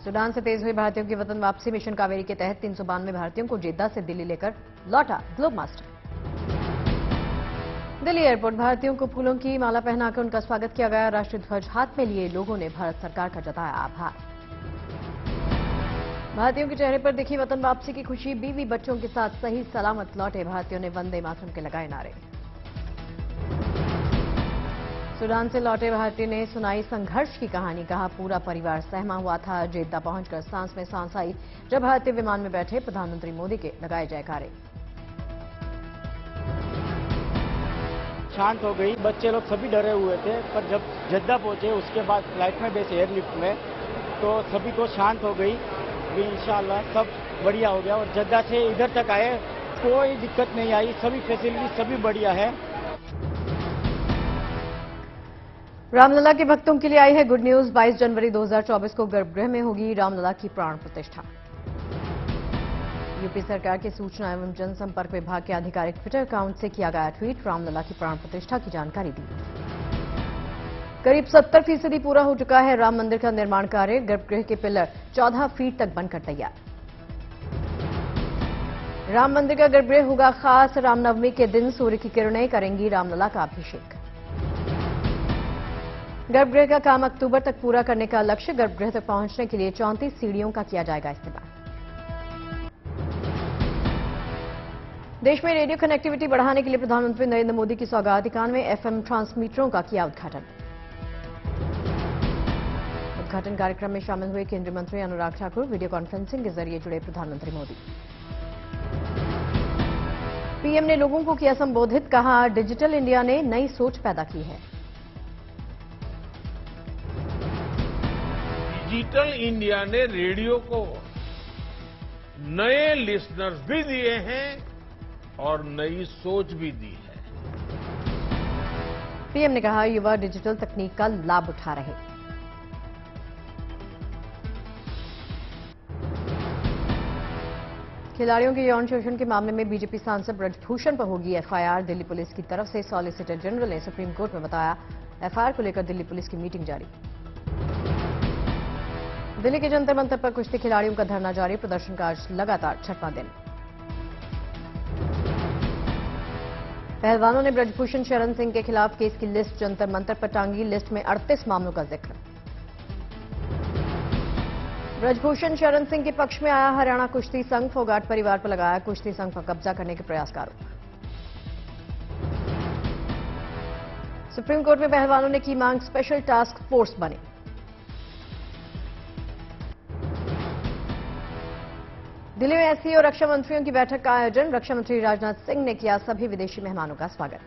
Sudan से तेज हुई भारतीयों की वतन वापसी। मिशन कावेरी के तहत 392 भारतीयों को जेद्दा से दिल्ली लेकर लौटा ग्लोब मास्टर। दिल्ली एयरपोर्ट भारतीयों को फूलों की माला पहनाकर उनका स्वागत किया गया। राष्ट्रीय ध्वज हाथ में लिए लोगों ने भारत सरकार का जताया आभार। भारतीयों के चेहरे पर दिखी वतन वापसी की खुशी। बीवी बच्चों के साथ सही सलामत लौटे भारतीयों ने वंदे मातरम के लगाए नारे। सूडान से लौटे भारतीय ने सुनाई संघर्ष की कहानी। कहा पूरा परिवार सहमा हुआ था। जेद्दा पहुंचकर सांस में सांस आई जब भारतीय विमान में बैठे। प्रधानमंत्री मोदी के लगाए जयकारे। शांत हो गई, बच्चे लोग सभी डरे हुए थे, पर जब जेद्दा पहुंचे उसके बाद फ्लाइट में बैठे एयरलिफ्ट में तो सभी को शांत हो गई। भी इंशाल्लाह सब बढ़िया हो गया और जेद्दा से इधर तक आए, कोई दिक्कत नहीं आई। सभी फैसिलिटी सभी बढ़िया है। रामलला के भक्तों के लिए आई है गुड न्यूज। 22 जनवरी 2024 को गर्भगृह में होगी रामलला की प्राण प्रतिष्ठा। यूपी सरकार के सूचना एवं जनसंपर्क विभाग के आधिकारिक ट्विटर अकाउंट से किया गया ट्वीट। रामलला की प्राण प्रतिष्ठा की जानकारी दी। करीब 70% पूरा हो चुका है राम मंदिर का निर्माण कार्य। गर्भगृह के पिलर 14 फीट तक बनकर तैयार। राम मंदिर का गर्भगृह होगा खास। रामनवमी के दिन सूर्य की किरणें करेंगी रामलला का अभिषेक। गर्भगृह का काम अक्टूबर तक पूरा करने का लक्ष्य। गर्भगृह तक पहुंचने के लिए 34 सीढ़ियों का किया जाएगा इस्तेमाल। देश में रेडियो कनेक्टिविटी बढ़ाने के लिए प्रधानमंत्री नरेंद्र मोदी की सौगात। 91 एफएम ट्रांसमीटरों का किया उद्घाटन। उद्घाटन कार्यक्रम में शामिल हुए केंद्रीय मंत्री अनुराग ठाकुर। वीडियो कॉन्फ्रेंसिंग के जरिए जुड़े प्रधानमंत्री मोदी। पीएम ने लोगों को किया संबोधित। कहा डिजिटल इंडिया ने नई सोच पैदा की है। डिजिटल इंडिया ने रेडियो को नए लिसनर्स भी दिए हैं और नई सोच भी दी है। पीएम ने कहा युवा डिजिटल तकनीक का लाभ उठा रहे। खिलाड़ियों के यौन शोषण के मामले में बीजेपी सांसद ब्रजभूषण पर होगी एफआईआर। दिल्ली पुलिस की तरफ से सॉलिसिटर जनरल ने सुप्रीम कोर्ट में बताया। एफआईआर को लेकर दिल्ली पुलिस की मीटिंग जारी। दिल्ली के जंतर मंतर पर कुश्ती खिलाड़ियों का धरना जारी। प्रदर्शन का आज लगातार 6वां दिन। पहलवानों ने ब्रजभूषण शरण सिंह के खिलाफ केस की लिस्ट जंतर मंतर पर टांगी। लिस्ट में 38 मामलों का जिक्र। ब्रजभूषण शरण सिंह के पक्ष में आया हरियाणा कुश्ती संघ। फोगाट परिवार पर लगाया कुश्ती संघ पर कब्जा करने के प्रयास का आरोप। सुप्रीम कोर्ट में पहलवानों ने की मांग स्पेशल टास्क फोर्स बने। दिल्ली में एससीओ रक्षा मंत्रियों की बैठक का आयोजन। रक्षा मंत्री राजनाथ सिंह ने किया सभी विदेशी मेहमानों का स्वागत।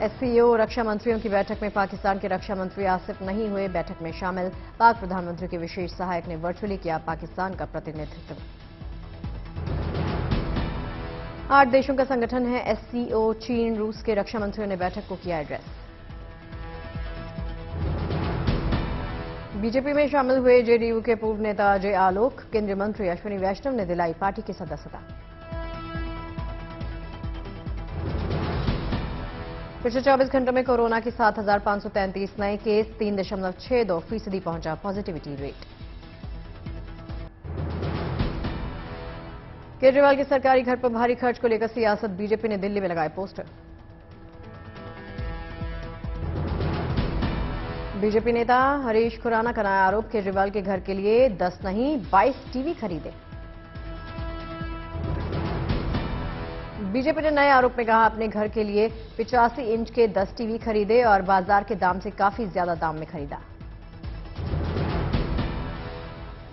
एससीओ रक्षा मंत्रियों की बैठक में पाकिस्तान के रक्षा मंत्री आसिफ नहीं हुए बैठक में शामिल। पाक प्रधानमंत्री के विशेष सहायक ने वर्चुअली किया पाकिस्तान का प्रतिनिधित्व। 8 देशों का संगठन है एससीओ। चीन रूस के रक्षा मंत्रियों ने बैठक को किया एड्रेस। बीजेपी में शामिल हुए जेडीयू के पूर्व नेता अजय आलोक। केंद्रीय मंत्री अश्विनी वैष्णव ने दिलाई पार्टी की सदस्यता। पिछले 24 घंटों में कोरोना के 7,533 नए केस। 3.62% पहुंचा पॉजिटिविटी रेट। केजरीवाल के सरकारी घर पर भारी खर्च को लेकर सियासत। बीजेपी ने दिल्ली में लगाए पोस्टर। बीजेपी नेता हरीश खुराना का नया आरोप। केजरीवाल के घर के लिए 10 नहीं 22 टीवी खरीदे। बीजेपी ने नए आरोप में कहा अपने घर के लिए 85 इंच के 10 टीवी खरीदे और बाजार के दाम से काफी ज्यादा दाम में खरीदा।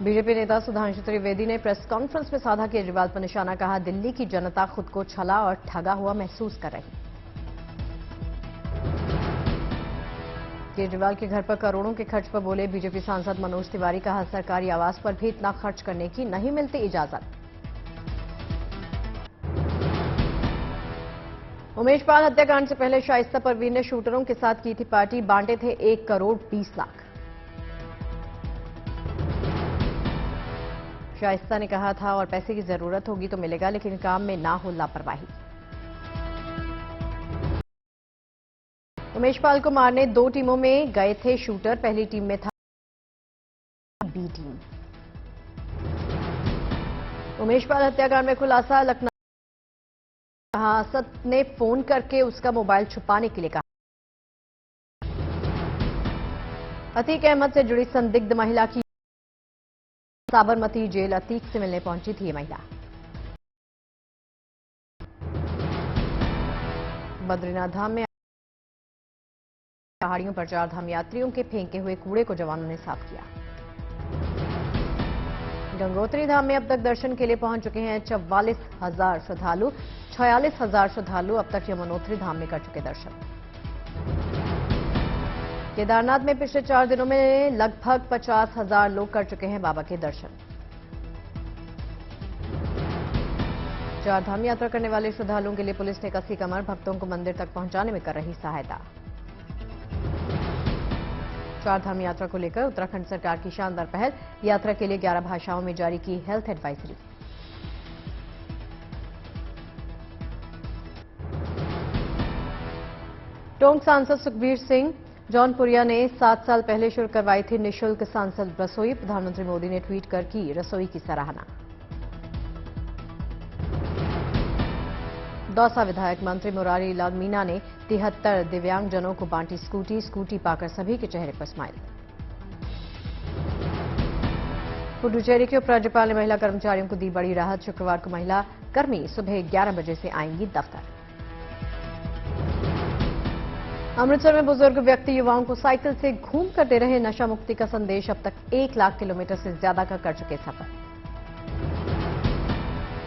बीजेपी नेता सुधांशु त्रिवेदी ने प्रेस कॉन्फ्रेंस में साधा केजरीवाल पर निशाना। कहा दिल्ली की जनता खुद को छला और ठगा हुआ महसूस कर रही। केजरीवाल के घर पर करोड़ों के खर्च पर बोले बीजेपी सांसद मनोज तिवारी। कहा सरकारी आवास पर भी इतना खर्च करने की नहीं मिलती इजाजत। उमेश पाल हत्याकांड से पहले शाइस्ता परवीन ने शूटरों के साथ की थी पार्टी। बांटे थे 1 करोड़ 20 लाख। शाइस्ता ने कहा था और पैसे की जरूरत होगी तो मिलेगा, लेकिन काम में ना हो लापरवाही। उमेश पाल को मारने 2 टीमों में गए थे शूटर। पहली टीम में था बी टीम। उमेश पाल हत्याकांड में खुलासा। लखनऊ असद ने फोन करके उसका मोबाइल छुपाने के लिए कहा। अतीक अहमद से जुड़ी संदिग्ध महिला की साबरमती जेल अतीक से मिलने पहुंची थी ये महिला। बद्रीनाथ धाम में पहाड़ियों पर 4 धाम यात्रियों के फेंके हुए कूड़े को जवानों ने साफ किया। गंगोत्री धाम में अब तक दर्शन के लिए पहुंच चुके हैं 44,000 श्रद्धालु। 46,000 श्रद्धालु अब तक यमुनोत्री धाम में कर चुके दर्शन। केदारनाथ में पिछले 4 दिनों में लगभग 50,000 लोग कर चुके हैं बाबा के दर्शन। 4 धाम यात्रा करने वाले श्रद्धालुओं के लिए पुलिस ने कसी कमर। भक्तों को मंदिर तक पहुंचाने में कर रही सहायता। 4 धाम यात्रा को लेकर उत्तराखंड सरकार की शानदार पहल। यात्रा के लिए 11 भाषाओं में जारी की हेल्थ एडवाइजरी। टोंक सांसद सुखबीर सिंह जौनपुरिया ने 7 साल पहले शुरू करवाई थी निःशुल्क सांसद रसोई। प्रधानमंत्री मोदी ने ट्वीट कर की रसोई की सराहना। दौसा विधायक मंत्री मुरारी लाल मीणा ने 73 दिव्यांगजनों को बांटी स्कूटी। स्कूटी पाकर सभी के चेहरे पर स्माइल। पुडुचेरी के उपराज्यपाल ने महिला कर्मचारियों को दी बड़ी राहत। शुक्रवार को महिला कर्मी सुबह 11 बजे से आएंगी दफ्तर। अमृतसर में बुजुर्ग व्यक्ति युवाओं को साइकिल से घूम कर दे रहे नशा मुक्ति का संदेश। अब तक 1 लाख किलोमीटर से ज्यादा का कर चुके सफर।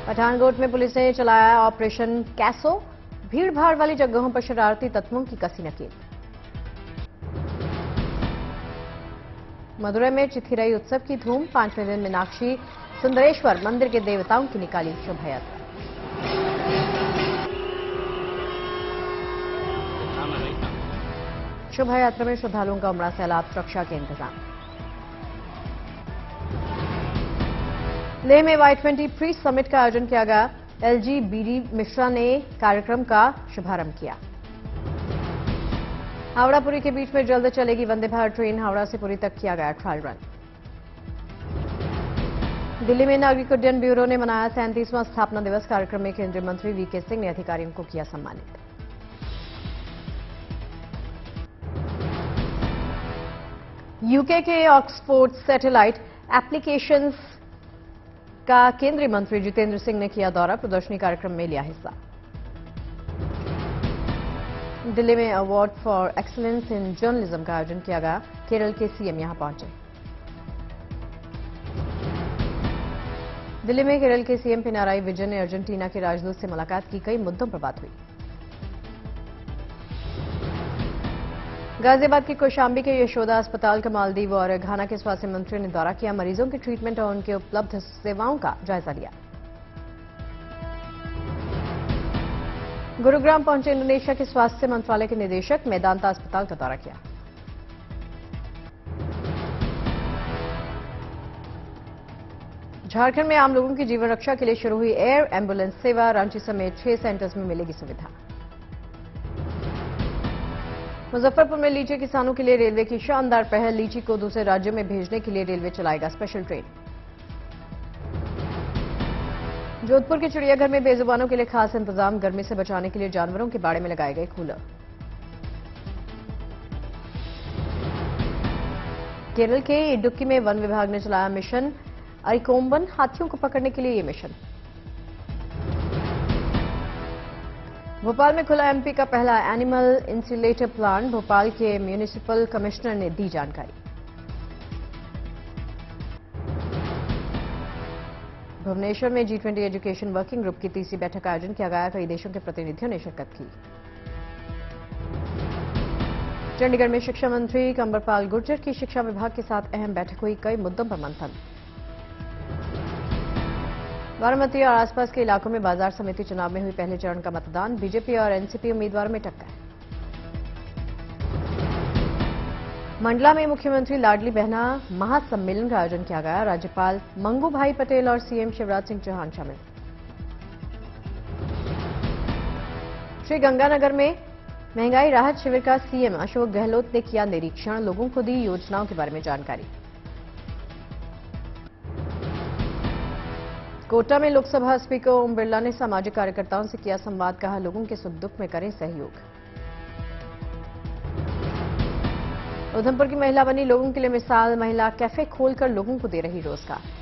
पठानकोट में पुलिस ने चलाया ऑपरेशन कैसो। भीड़भाड़ वाली जगहों पर शरारती तत्वों की कसी नकेल। मदुरै में चिथिराई उत्सव की धूम। 5वें दिन मीनाक्षी सुंदरेश्वर मंदिर के देवताओं की निकाली शोभा यात्रा। शोभा यात्रा में श्रद्धालुओं का उमड़ा सैलाब। सुरक्षा के इंतजाम। लेह में Y20 प्री समिट का आयोजन किया गया। एलजी बीडी मिश्रा ने कार्यक्रम का शुभारंभ किया। हावड़ा पुरी के बीच में जल्द चलेगी वंदे भारत ट्रेन। हावड़ा से पुरी तक किया गया ट्रायल रन। दिल्ली में नागरिक उड्डयन ब्यूरो ने मनाया 37वां स्थापना दिवस। कार्यक्रम में केंद्रीय मंत्री वीके सिंह ने अधिकारियों को किया सम्मानित। यूके के ऑक्सफोर्ड सैटेलाइट एप्लीकेशंस का केंद्रीय मंत्री जितेंद्र सिंह ने किया दौरा। प्रदर्शनी कार्यक्रम में लिया हिस्सा। दिल्ली में award for excellence in journalism का आयोजन किया गया। केरल के सीएम यहां पहुंचे। दिल्ली में केरल के सीएम पिनाराई विजयन ने अर्जेंटीना के राजदूत से मुलाकात की। कई मुद्दों पर बात हुई। गाजियाबाद के कौशाम्बी के यशोदा अस्पताल का मालदीव और घाना के स्वास्थ्य मंत्री ने दौरा किया। मरीजों के ट्रीटमेंट और उनके उपलब्ध सेवाओं का जायजा लिया। गुरुग्राम पहुंचे इंडोनेशिया के स्वास्थ्य मंत्रालय के निदेशक। मेदांता अस्पताल का दौरा किया। झारखंड में आम लोगों की जीवन रक्षा के लिए शुरू हुई एयर एम्बुलेंस सेवा। रांची समेत 6 सेंटर्स में मिलेगी सुविधा। मुजफ्फरपुर में लीची किसानों के लिए रेलवे की शानदार पहल। लीची को दूसरे राज्यों में भेजने के लिए रेलवे चलाएगा स्पेशल ट्रेन। जोधपुर के चिड़ियाघर में बेजुबानों के लिए खास इंतजाम। गर्मी से बचाने के लिए जानवरों के बाड़े में लगाए गए कूलर। केरल के इडुक्की में वन विभाग ने चलाया मिशन अरिकोम्बन। हाथियों को पकड़ने के लिए ये मिशन। भोपाल में खुला एमपी का पहला एनिमल इंसिलेटर प्लांट। भोपाल के म्यूनिसिपल कमिश्नर ने दी जानकारी। भुवनेश्वर में G20 एजुकेशन वर्किंग ग्रुप की 3री बैठक का आयोजन किया गया। कई देशों के प्रतिनिधियों ने शिरकत की। चंडीगढ़ में शिक्षा मंत्री कंवरपाल गुर्जर की शिक्षा विभाग के साथ अहम बैठक हुई। कई मुद्दों पर मंथन। बारामती और आसपास के इलाकों में बाजार समिति चुनाव में हुई पहले चरण का मतदान। बीजेपी और एनसीपी उम्मीदवारों में टक्कर। मंडला में मुख्यमंत्री लाडली बहना महासम्मेलन का आयोजन किया गया। राज्यपाल मंगू भाई पटेल और सीएम शिवराज सिंह चौहान शामिल। श्री गंगानगर में महंगाई राहत शिविर का सीएम अशोक गहलोत ने किया निरीक्षण, लोगों को दी योजनाओं के बारे में जानकारी। कोटा में लोकसभा स्पीकर ओम बिरला ने सामाजिक कार्यकर्ताओं से किया संवाद, कहा लोगों के सुख दुख में करें सहयोग। उधमपुर की महिला बनी लोगों के लिए मिसाल, महिला कैफे खोलकर लोगों को दे रही रोजगार।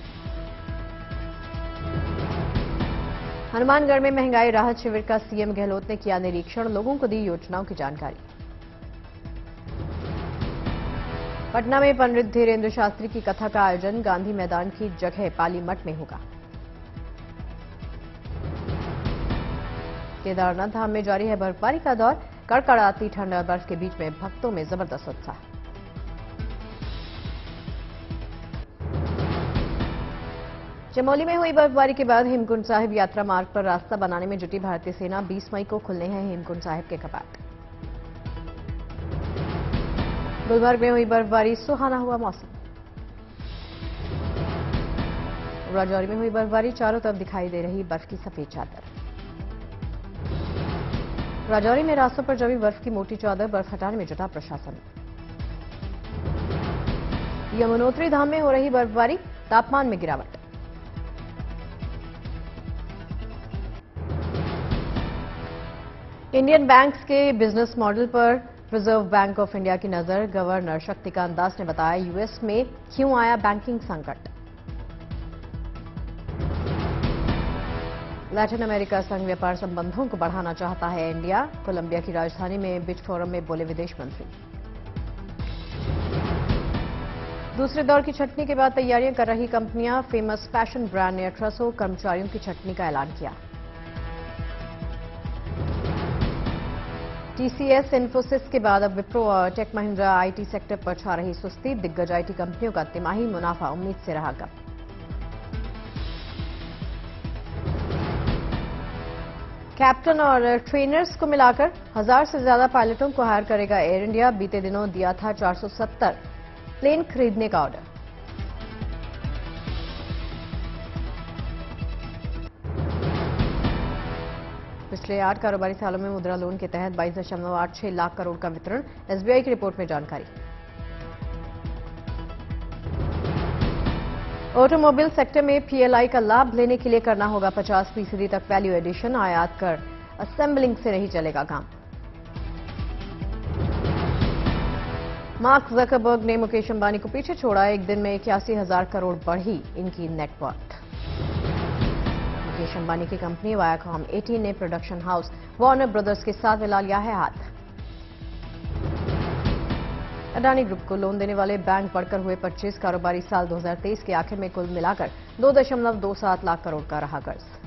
हनुमानगढ़ में महंगाई राहत शिविर का सीएम गहलोत ने किया निरीक्षण, लोगों को दी योजनाओं की जानकारी। पटना में पंडित धीरेन्द्र शास्त्री की कथा का आयोजन गांधी मैदान की जगह पाली मठ में होगा। केदारनाथ धाम में जारी है बर्फबारी का दौर, कड़कड़ाती ठंड और बर्फ के बीच में भक्तों में जबरदस्त उत्साह। चमोली में हुई बर्फबारी के बाद हेमकुंड साहिब यात्रा मार्ग पर रास्ता बनाने में जुटी भारतीय सेना, 20 मई को खुलने हैं हेमकुंड साहिब के कपाट। गुलमर्ग में हुई बर्फबारी, सुहाना हुआ मौसम। राजौरी में हुई बर्फबारी, चारों तरफ दिखाई दे रही बर्फ की सफेद चादर। राजौरी में रास्तों पर जमी बर्फ की मोटी चादर, बर्फ हटाने में जुटा प्रशासन। यमुनोत्री धाम में हो रही बर्फबारी, तापमान में गिरावट। इंडियन बैंक्स के बिजनेस मॉडल पर रिजर्व बैंक ऑफ इंडिया की नजर, गवर्नर शक्तिकांत दास ने बताया यूएस में क्यों आया बैंकिंग संकट। लैटिन अमेरिका संग व्यापार संबंधों को बढ़ाना चाहता है इंडिया, कोलंबिया की राजधानी में बिच फोरम में बोले विदेश मंत्री। दूसरे दौर की छंटनी के बाद तैयारियां कर रही कंपनियां, फेमस फैशन ब्रांड ने 1800 कर्मचारियों की छंटनी का ऐलान किया। टीसीएस, इन्फोसिस के बाद अब विप्रो और टेक महिंद्रा आईटी सेक्टर पर छा रही सुस्ती, दिग्गज आईटी कंपनियों का तिमाही मुनाफा उम्मीद से रहा कम। कैप्टन और ट्रेनर्स को मिलाकर 1000 से ज्यादा पायलटों को हायर करेगा एयर इंडिया, बीते दिनों दिया था 470 प्लेन खरीदने का ऑर्डर। पिछले 8 कारोबारी सालों में मुद्रा लोन के तहत 22.86 लाख करोड़ का वितरण, एसबीआई की रिपोर्ट में जानकारी। ऑटोमोबाइल सेक्टर में पीएलआई का लाभ लेने के लिए करना होगा 50% तक वैल्यू एडिशन, आयात कर असेंबलिंग से नहीं चलेगा काम। मार्क जकरबर्ग ने मुकेश अंबानी को पीछे छोड़ा, एक दिन में 81,000 करोड़ बढ़ी इनकी नेटवर्थ। मुकेश अंबानी की कंपनी वायाकॉम 18 ने प्रोडक्शन हाउस वार्नर ब्रदर्स के साथ मिला लिया है हाथ। अडानी ग्रुप को लोन देने वाले बैंक बढ़कर हुए 25, कारोबारी साल 2023 के आखिर में कुल मिलाकर 2.27 लाख करोड़ का रहा कर्ज।